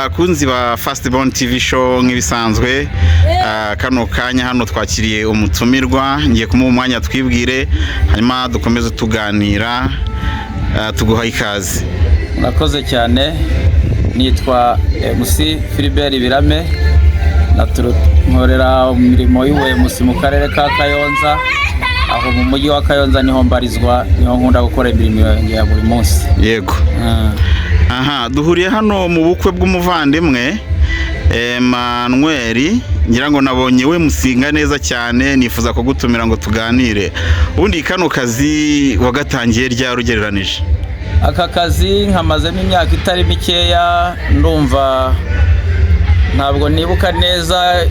bakunzi ba Fastborn TV show nk'ibisanzwe kano kanya hano twakiriye umutumirwa ngiye kumuha umwanya twibwire hanyuma dukomeze tuganira tuguha ikaze. Murakoze cyane, nitwa MC Philbert Birame nkorera umurimo y'ubuyobozi mu karere ka Kayonza, aho mu mujyi wa Kayonza niho mbarizwa, niho nkunda gukora imirimo ya buri munsi. Yego. Aha, duhuriye hano mu bukwe bw'umuvandimwe Emmanuel, ngira ngo nabonye we musinga neza cyane, nifuza kugutumira ngo tuganire. Ubundi kano kazi wagatangiye ryari ugereranije? Aka kazi nkamazemo imyaka itari mikeya, ndumva ntabwo nibuka neza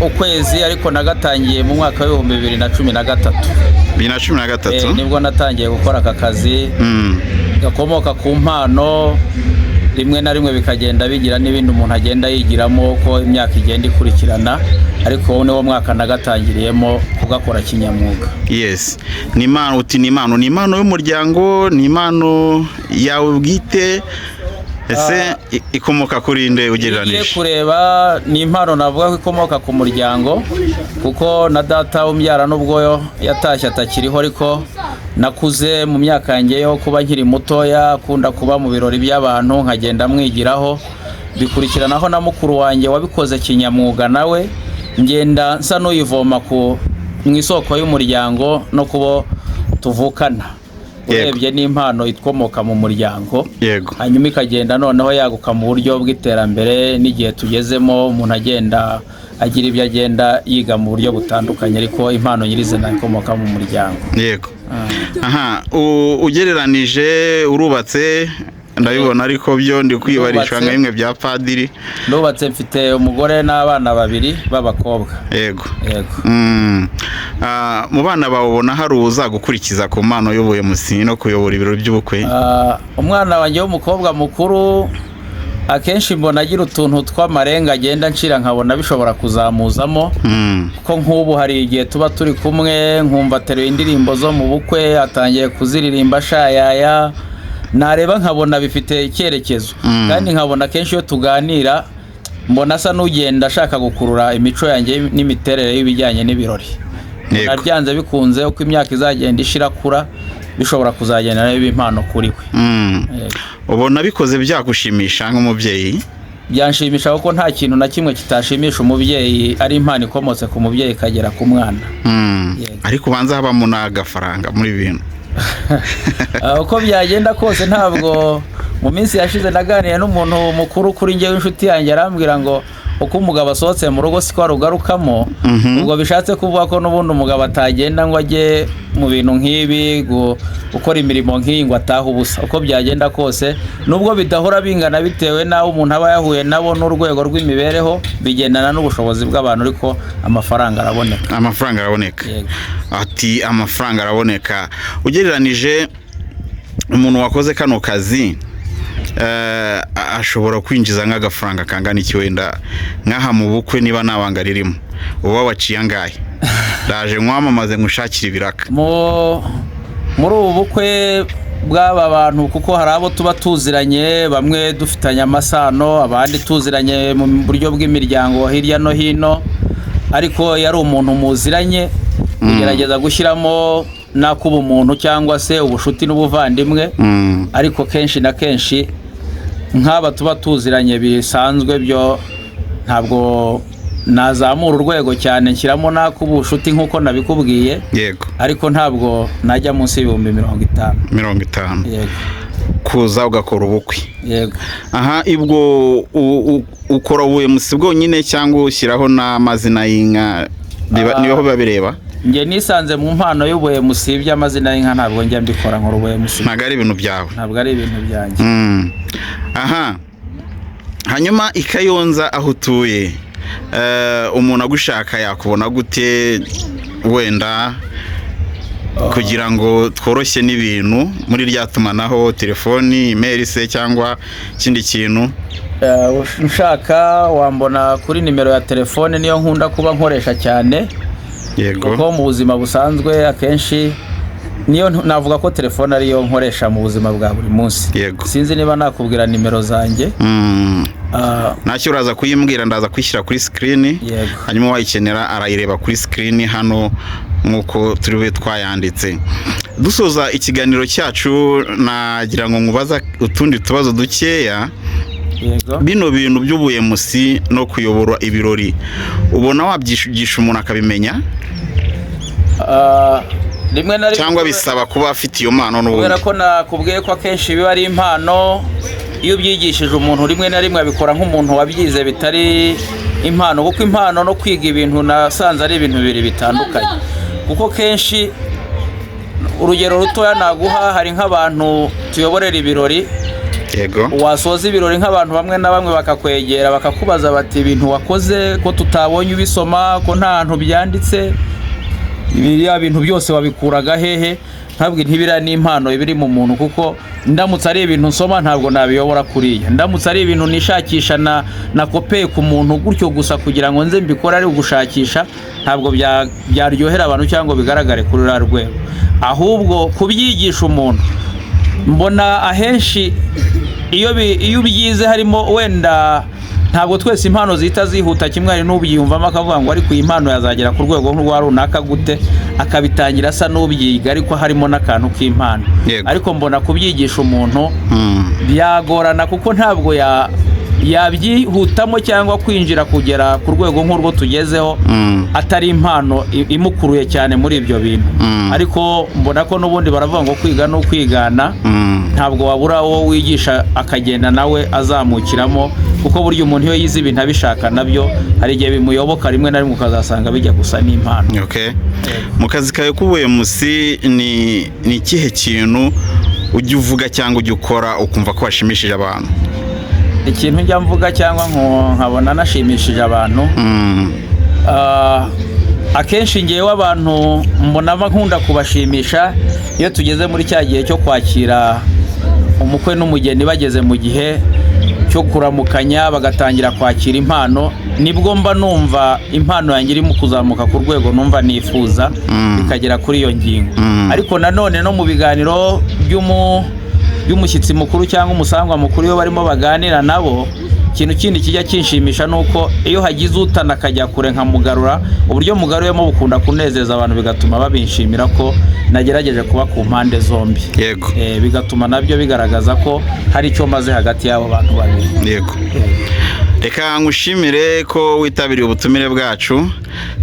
ukwezi, ariko nagatangiye mu mwaka wa 2013. 2013 nibwo natangiye gukora aka kazi. Gakomoka ku mpano, rimwe na rimwe bikagenda bigira n'ibindi umuntu agenda yigiramo ko imyaka igenda ikurikirana, ariko wowe niwo mwaka nagatangiriyemo kugakora kinyamwuga. Yes, ni impano, uti ni impano y'umuryango, ni impano yawe bwite, ese ikomoka kuri nde ugereranije? Kureba ni impano navuga ko ikomoka ku muryango, kuko na data umbyara nubwo yatashye atakiriho, ariko nakuze mu myaka yanjye yo kuba nkiri mutoya, akunda kuba mu birori by'abantu nkagenda mwigiraho, bikurikiranaho na mukuru wanjye wabikoze kinyamwuga, nawe ngenda nsa n'uyivoma mu isoko y'umuryango no kubo tuvukana. Urebye n'impano ikomoka mu muryango, hanyuma ikagenda noneho yaguka mu buryo bw'iterambere, n'igihe tugezemo umuntu agenda agira ibyo agenda yiga mu buryo butandukanye, ariko impano nyirizina ikomoka mu muryango. Yego. Aha, ugereranije urubatse, ndabibona ariko byo ndi kwibarisha nka bimwe bya padiri. Nubatse, mfite umugore n'abana 2 b'abakobwa. Yego. Mu bana bawe ubona hari uzagukurikiza ku mpano y'ubuyobozi no kuyobora ibirori by'ubukwe? Umwana wanjye w'umukobwa mukuru akenshi mbona agira utuntu tw'amarenga agenda ncira, nkabona bishobora kuzamuzamo, kuko nk'ubu hari igihe tuba turi kumwe nkumva ateruye indirimbo zo mu bukwe, atangiye kuziririmba shayaya, nareba nkabona bifite icyerekezo, kandi nkabona kenshi iyo tuganira mbona asa n'ugenda ashaka gukurura imico yanjye n'imiterere y'ibijyanye n'ibirori. Naryanze bikunze uko imyaka izagenda ishirakura, bishobora kuzagenda nayo impano kuri we. Ubona bikoze byagushimisha nk'umubyeyi? Byanshimisha kuko nta kintu na kimwe kitashimisha umubyeyi ari impano ikomotse ku mubyeyi kagera ku mwana. Ariko ubanza habamo n'agafaranga muri bintu. Uko byagenda kose, ntabwo mu minsi yashize naganiriye n'umuntu mukuru kuri njye w'inshuti yanjye, arambwira ngo uko umugabo asohotse mu rugo siko arugarukamo. Ubwo bishatse kuvuga ko n'ubundi umugabo atagenda ngo ajye mu bintu nk'ibi gukora imirimo nk'iyi ngo atahe ubusa. Uko byagenda kose, nubwo bidahora bingana bitewe n'aho umuntu aba yahuye nabo n'urwego rw'imibereho, bigendana n'ubushobozi bw'abantu, ariko amafaranga araboneka. Amafaranga araboneka. Ati amafaranga araboneka. Ugereranije umuntu wakoze kano kazi ashobora kwinjiza nk'agafaranga kangana iki wenda nk'aha mu bukwe, niba nabanga ririmo uba waciye angahe? Ndaje nkwamamaze ngushakira ibiraka muri ubu bukwe bw'aba bantu, kuko hari abo tuba tuziranye, bamwe dufitanye amasano, abandi tuziranye mu buryo bw'imiryango hirya no hino, ariko yari umuntu muziranye, kugerageza gushyiramo nakuba umuntu cyangwa se ubushuti n'ubuvandimwe, ariko kenshi na kenshi nk'aba tuba tuziranye bisanzwe byo ntabwo nazamura urwego cyane, nshyiramo nakuba ubushuti nk'uko nabikubwiye. Yego. Ariko ntabwo najya munsi y'ibihumbi 50. Yego. Kuza ugakora ubukwe. Yego. Aha, ibwo ukora ubuyobozi bwonyine cyangwa ushyiraho n'amazina y'inka? Niho babireba. Nge nisanze mu mpano y'ubuyobozi by'amazina y'inka, ntabwo njya mbikora nkora ubuyobozi. Ntabwo ari ibintu byawe? Ntabwo ari ibintu byanjye. Aha, hanyuma i Kayonza aho utuye, umuntu agushaka yakubona gute wenda kugira ngo tworoshye n'ibintu muri rya tumanaho, telefoni, email se cyangwa ikindi kintu? Ushaka wambona kuri nimero ya telefone, niyo nkunda kuba nkoresha cyane. Yego. Kuko mu buzima busanzwe akenshi niyo navuga ko telefone ariyo nkoresha mu buzima bwa buri munsi. Yego. Sinzi niba nakubwira nimero zanjye. ntacyo uraza kuyimbwira, ndaza kwishyira kuri screen, hanyuma wayikenera arayireba kuri screen hano nk'uko turiwe twayanditse. Dusoza ikiganiro cyacu nagira ngo nkubaza utundi tubazo dukeya. Bino bintu by'ubuyemusi no kuyobora ibirori ubona wabyigisha umuntu akabimenya? Rimwe na rimwe cyangwa bisaba kuba afite iyo mpano n'ubundi? Kubera ko nakubwiye ko akenshi biba ari impano, iyo ubyigishije umuntu rimwe na rimwe abikora nk'umuntu wabyize bitari impano, kuko impano no kwiga ibintu nasanze ari ibintu bibiri bitandukanye. Kuko kenshi urugero rutoya naguha, hari nk'abantu tuyoborera ibirori, wasoza ibirori nk'abantu bamwe na bamwe bakakwegera bakakubaza bati ibintu wakoze ko tutabonye ubisoma, ko nta hantu byanditse, biriya bintu byose wabikuraga hehe? Ntabwo ntibira n'impano ibiri mu muntu, kuko ndamutse ari ibintu nsoma ntabwo nabiyobora kuriya. Ndamutse ari ibintu nishakisha na kopeye ku muntu gutyo gusa kugira ngo nze mbikore ari ugushakisha, ntabwo byaryohera abantu cyangwa bigaragare kuri uriya rwego. Ahubwo kubyigisha umuntu, mbona ahenshi iyo ubyize harimo wenda ntabwo twese impano zihita zihuta kimwe, hari n'ubyiyumvamo akavuga ngo ariko iyi impano yazagera ku rwego nk'urwa runaka gute, akabitangira asa n'ubyiga ariko harimo n'akantu k'impano. Ariko mbona kubyigisha umuntu byagorana, kuko ntabwo yabyihutamo cyangwa kwinjira kugera ku rwego nk'urwo tugezeho atari impano imukuruye cyane muri ibyo bintu. Ariko mbona ko n'ubundi baravuga ngo kwiga no kwigana, ntabwo wabura uwo wigisha akagenda nawe azamukiramo, kuko burya umuntu iyo yize ibintu abishaka nabyo hari igihe bimuyoboka rimwe na rimwe ukazasanga bijya gusa n'impano. Mu kazi kawe k'ubuyemusi ni ikihe kintu ujya uvuga cyangwa ujya ukora ukumva ko washimishije abantu? Ikintu njya mvuga cyangwa nkabona nashimishije abantu, akenshi ngewe abantu mbona nkunda kubashimisha iyo tugeze muri cya gihe cyo kwakira umukwe n'umugeni, bageze mu gihe cyo kuramukanya bagatangira kwakira impano, nibwo mba numva impano yanjye irimo kuzamuka ku rwego numva nifuza bikagera kuri iyo ngingo. Ariko nanone no mu biganiro by'umushyitsi mukuru cyangwa umusangwa mukuru iyo barimo baganira nabo, ikintu kindi kijya kinshimisha nuko iyo hagize utana akajya kure nkamugarura, uburyo mugaruyemo bukunda kunezeza abantu, bigatuma babinshimira ko nagerageje kuba ku mpande zombi. Bigatuma nabyo bigaragaza ko hari icyo maze hagati y'abo bantu babiri. Reka ngushimire ko witabiriye ubutumire bwacu,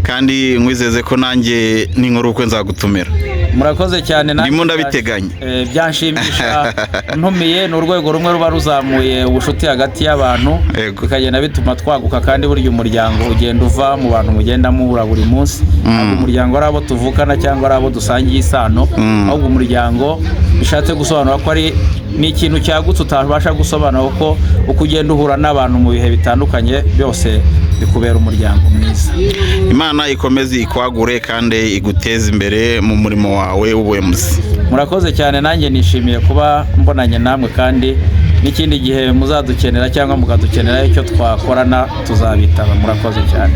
kandi nkwizeze ko nanjye n'inkuru uko nzagutumira. Murakoze cyane, ndimo ndabiteganya. Byanshimisha ntumiye, ni urwego rumwe ruba ruzamuye ubushuti hagati y'abantu, bikagenda bituma twaguka, kandi burya umuryango ugenda uva mu bantu mugenda muhura buri munsi. Ntabwo umuryango ari abo tuvukana cyangwa ari abo dusangiye isano, ahubwo umuryango bishatse gusobanura ko ari ni ikintu cyagutse utabasha gusobanura, ko uko ugenda uhura n'abantu mu bihe bitandukanye byose bikubera umuryango mwiza. Imana ikomeze ikwagure kandi iguteze imbere mu murimo wawe w'ubuyemusi. Murakoze cyane, nanjye nishimiye kuba mbonanye namwe, kandi n'ikindi gihe muzadukenera cyangwa mukadukenera icyo twakorana tuzabitaba. Murakoze cyane.